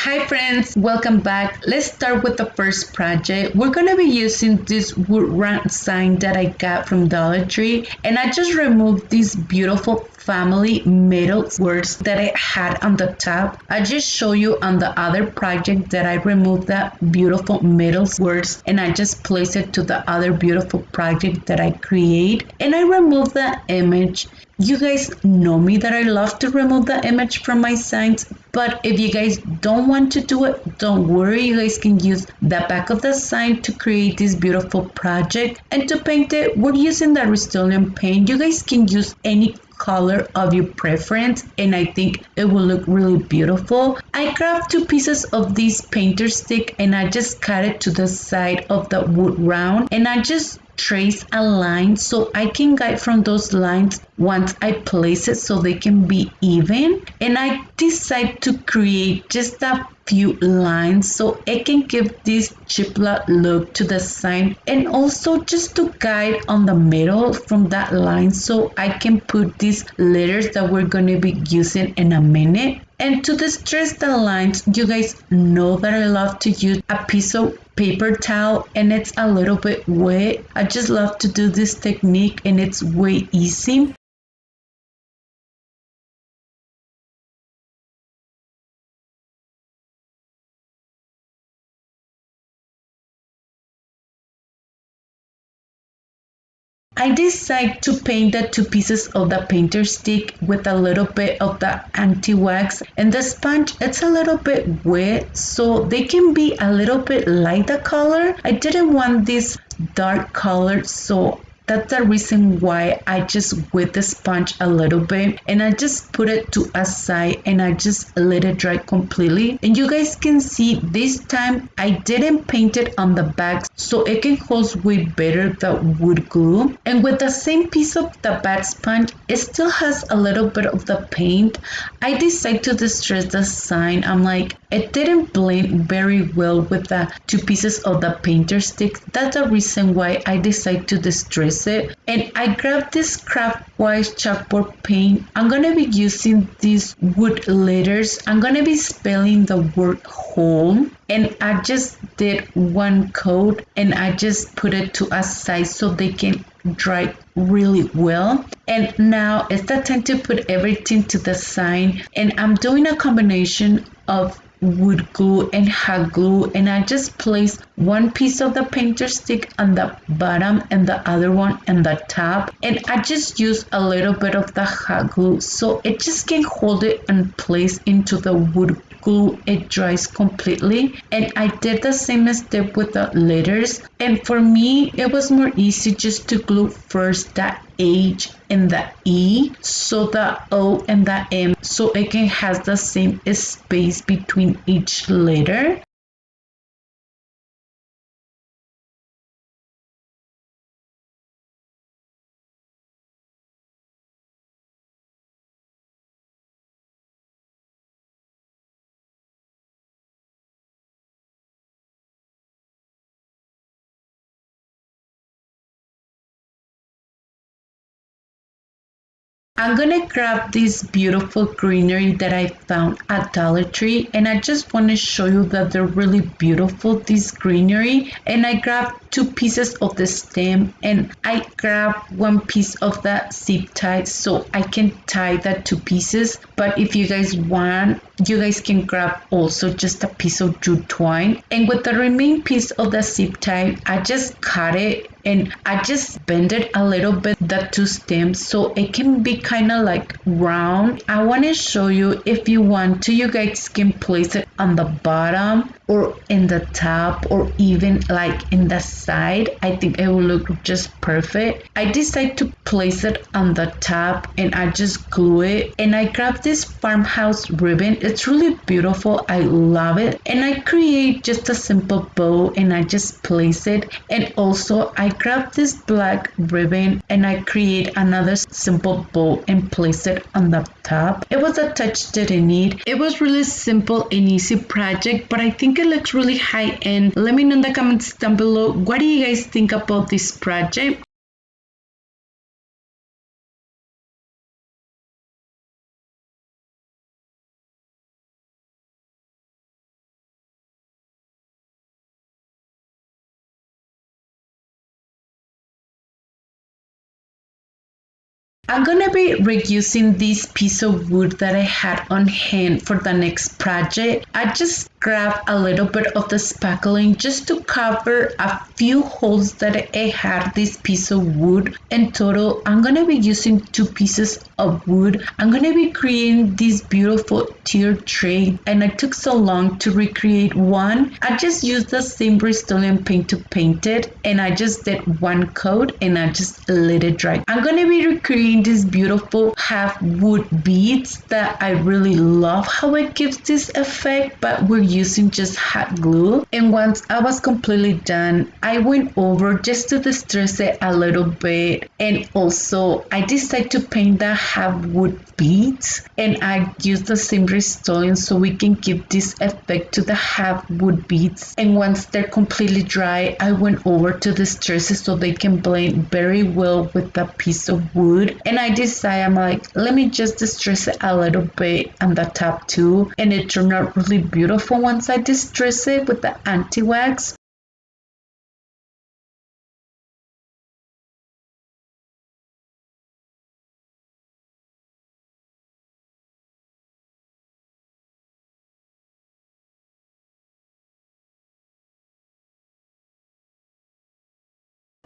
Hi friends, welcome back. Let's start with the first project. We're going to be using this wood round sign that I got from Dollar Tree, and I just removed these beautiful family metal words that I had on the top. I just show you on the other project that I removed that beautiful metal words and I just place it to the other beautiful project that I create, and I remove the image. You guys know me that I love to remove the image from my signs, but if you guys don't want to do it, don't worry. You guys can use the back of the sign to create this beautiful project. And to paint it, we're using the Rust-Oleum paint. You guys can use any color of your preference, and I think it will look really beautiful. I grabbed 2 pieces of this painter stick and I just cut it to the side of the wood round, and I just trace a line so I can guide from those lines once I place it so they can be even. And I decide to create just a few lines so it can give this chiplet look to the sign, and also just to guide on the middle from that line so I can put these letters that we're going to be using in a minute. And to distress the lines, you guys know that I love to use a piece of paper towel and it's a little bit wet. I just love to do this technique and it's way easy. I decide to paint the 2 pieces of the painter stick with a little bit of the anti-wax, and the sponge, it's a little bit wet so they can be a little bit light the color. I didn't want this dark color, so that's the reason why I just wet the sponge a little bit and I just put it to a side and I just let it dry completely. And you guys can see this time I didn't paint it on the back so it can hold way better the wood glue. And with the same piece of the back sponge, it still has a little bit of the paint. I decided to distress the sign. I'm like, it didn't blend very well with the 2 pieces of the painter stick. That's the reason why I decided to distress it. And I grabbed this craft wise chalkboard paint. I'm gonna be using these wood letters. I'm gonna be spelling the word home, and I just did 1 coat and I just put it to a side so they can dry really well. And now it's the time to put everything to the sign, and I'm doing a combination of wood glue and hot glue, and I just place 1 piece of the painter stick on the bottom and the other one on the top, and I just use a little bit of the hot glue so it just can hold it in place into the wood glue. It dries completely, and I did the same step with the letters, and for me it was more easy just to glue first the H and the E, so the O and the M, so it can has the same space between each letter. I'm gonna grab this beautiful greenery that I found at Dollar Tree, and I just want to show you that they're really beautiful, this greenery. And I grabbed 2 pieces of the stem and I grabbed 1 piece of the zip tie so I can tie the 2 pieces. But if you guys want, you guys can grab also just a piece of jute twine. And with the remaining piece of the zip tie, I just cut it and I just bend it a little bit, the 2 stems, so it can be kind of like round. I want to show you, if you want to, you guys can place it on the bottom or in the top or even like in the side. I think it will look just perfect. I decided to place it on the top and I just glue it, and I grabbed this farmhouse ribbon. It's really beautiful, I love it, and I create just a simple bow and I just place it. And also I grab this black ribbon and I create another simple bow and place it on the top. It was a touch that I need. It was really simple and easy project, but I think it looks really high end. Let me know in the comments down below, what do you guys think about this project? I'm gonna be reusing this piece of wood that I had on hand for the next project. I just grabbed a little bit of the spackling just to cover a few holes that I had this piece of wood. In total, I'm gonna be using 2 pieces of wood. I'm gonna be creating this beautiful tier tray, and I took so long to recreate one. I just used the same Bristolian paint to paint it, and I just did one coat and I just let it dry. I'm gonna be recreating these beautiful half wood beads that I really love how it gives this effect, but we're using just hot glue. And once I was completely done, I went over just to distress it a little bit, and also I decided to paint the half wood beads, and I used the same Restolian so we can give this effect to the half wood beads. And once they're completely dry, I went over to distress it so they can blend very well with the piece of wood. And I decided, I'm like, let me just distress it a little bit on the top too, and it turned out really beautiful once I distress it with the anti-wax.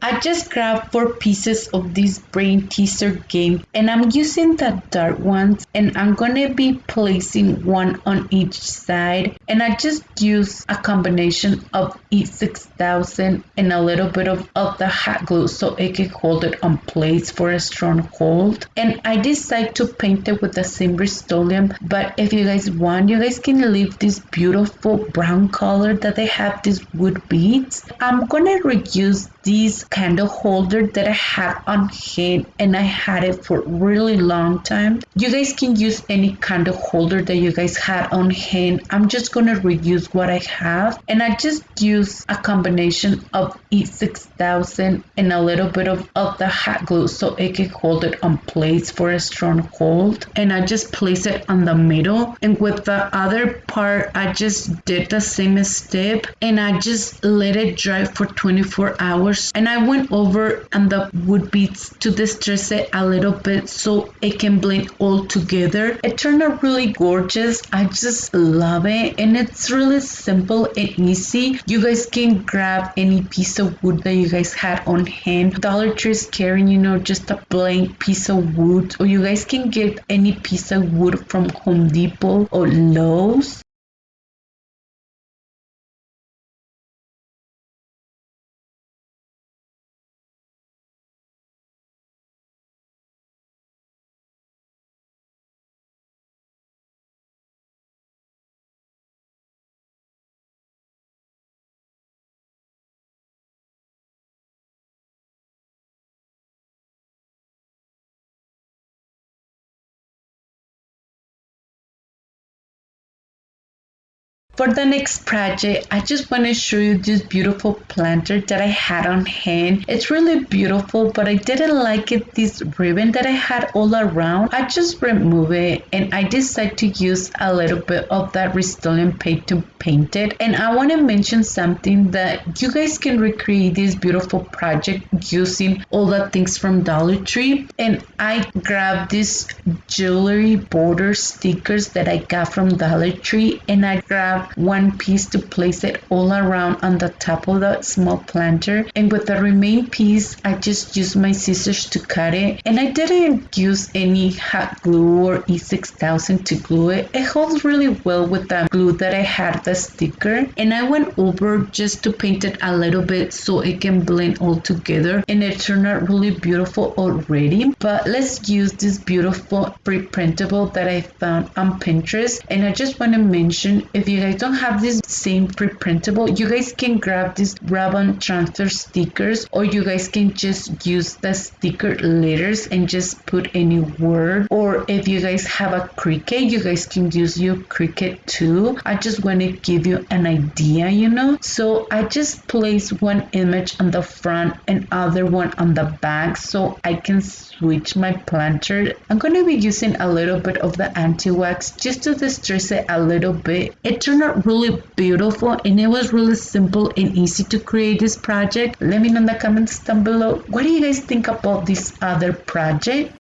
I just grabbed 4 pieces of this brain teaser game, and I'm using the dark ones, and I'm gonna be placing one on each side, and I just use a combination of E6000 and a little bit of the hot glue so it can hold it on place for a strong hold. And I decide to paint it with the same Rust-Oleum, but if you guys want, you guys can leave this beautiful brown color that they have these wood beads. I'm gonna reuse these candle holder that I had on hand, and I had it for a really long time. You guys can use any candle holder that you guys had on hand. I'm just gonna reuse what I have, and I just use a combination of E6000 and a little bit of the hot glue so it can hold it on place for a strong hold. And I just place it on the middle, and with the other part I just did the same step, and I just let it dry for 24 hours. And I went over on the wood beads to distress it a little bit so it can blend all together. It turned out really gorgeous. I just love it, and it's really simple and easy. You guys can grab any piece of wood that you guys had on hand. Dollar Tree is carrying, just a blank piece of wood, or you guys can get any piece of wood from Home Depot or Lowe's. For the next project, I just want to show you this beautiful planter that I had on hand. It's really beautiful, but I didn't like it, this ribbon that I had all around. I just removed it, and I decided to use a little bit of that Rust-Oleum paint to paint it. And I want to mention something that you guys can recreate this beautiful project using all the things from Dollar Tree. And I grabbed these jewelry border stickers that I got from Dollar Tree, and I grabbed one piece to place it all around on the top of the small planter, and with the remaining piece I just used my scissors to cut it. And I didn't use any hot glue or E6000 to glue it. It holds really well with the glue that I had, the sticker, and I went over just to paint it a little bit so it can blend all together, and it turned out really beautiful already. But let's use this beautiful pre-printable that I found on Pinterest. And I just want to mention, if you guys don't have this same pre-printable, you guys can grab these ribbon transfer stickers, or you guys can just use the sticker letters and just put any word. Or if you guys have a Cricut, you guys can use your Cricut too. I just want to give you an idea, So I just place one image on the front and other one on the back so I can switch my planter. I'm going to be using a little bit of the anti-wax just to distress it a little bit. It turned out really beautiful, and it was really simple and easy to create this project. Let me know in the comments down below, what do you guys think about this other project?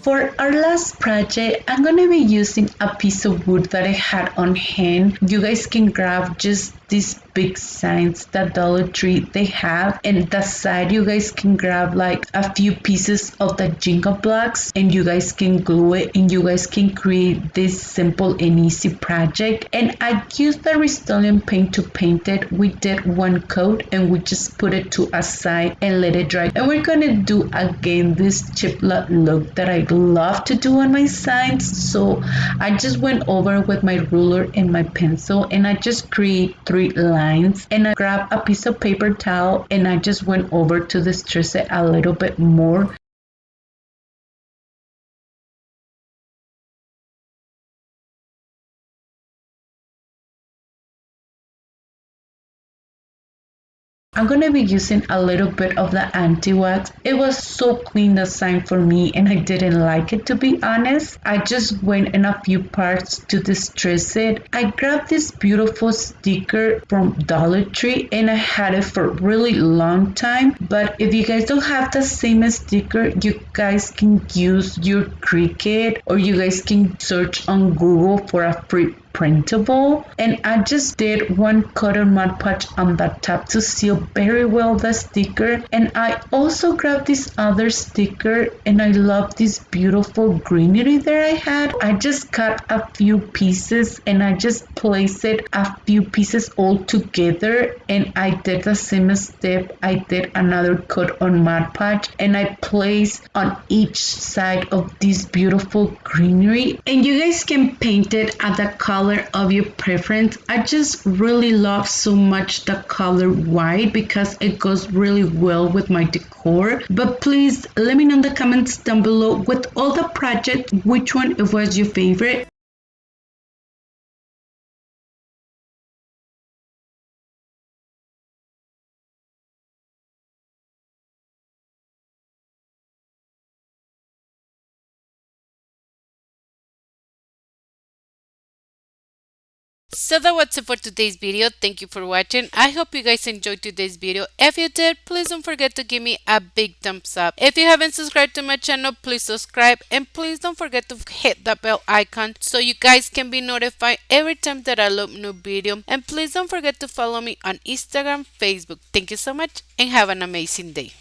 For our last project, I'm going to be using a piece of wood that I had on hand. You guys can grab just these big signs that Dollar Tree they have, and the side you guys can grab like a few pieces of the Jenga blocks and you guys can glue it and you guys can create this simple and easy project. And I used the Rust-Oleum paint to paint it. We did one coat and we just put it to a side and let it dry. And we're gonna do again this chiplet look that I love to do on my signs. So I just went over with my ruler and my pencil and I just create 3 lines, and I grabbed a piece of paper towel and I just went over to distress it a little bit more. I'm gonna be using a little bit of the anti-wax. It was so clean the sign for me and I didn't like it, to be honest. I just went in a few parts to distress it. I grabbed this beautiful sticker from Dollar Tree and I had it for a really long time. But if you guys don't have the same sticker, you guys can use your Cricut or you guys can search on Google for a free printable. And I just did one cotton Mod Podge on the top to seal very well the sticker. And I also grabbed this other sticker and I love this beautiful greenery that I had. I just cut a few pieces and I just placed it a few pieces all together, and I did the same step. I did another coat on Mod Podge and I placed on each side of this beautiful greenery, and you guys can paint it at the color of your preference. I just really love so much the color white because it goes really well with my decor. But please let me know in the comments down below with all the projects which one was your favorite. So that was it for today's video. Thank you for watching. I hope you guys enjoyed today's video. If you did, please don't forget to give me a big thumbs up. If you haven't subscribed to my channel, please subscribe, and please don't forget to hit the bell icon so you guys can be notified every time that I upload new video. And please don't forget to follow me on Instagram, Facebook. Thank you so much and have an amazing day.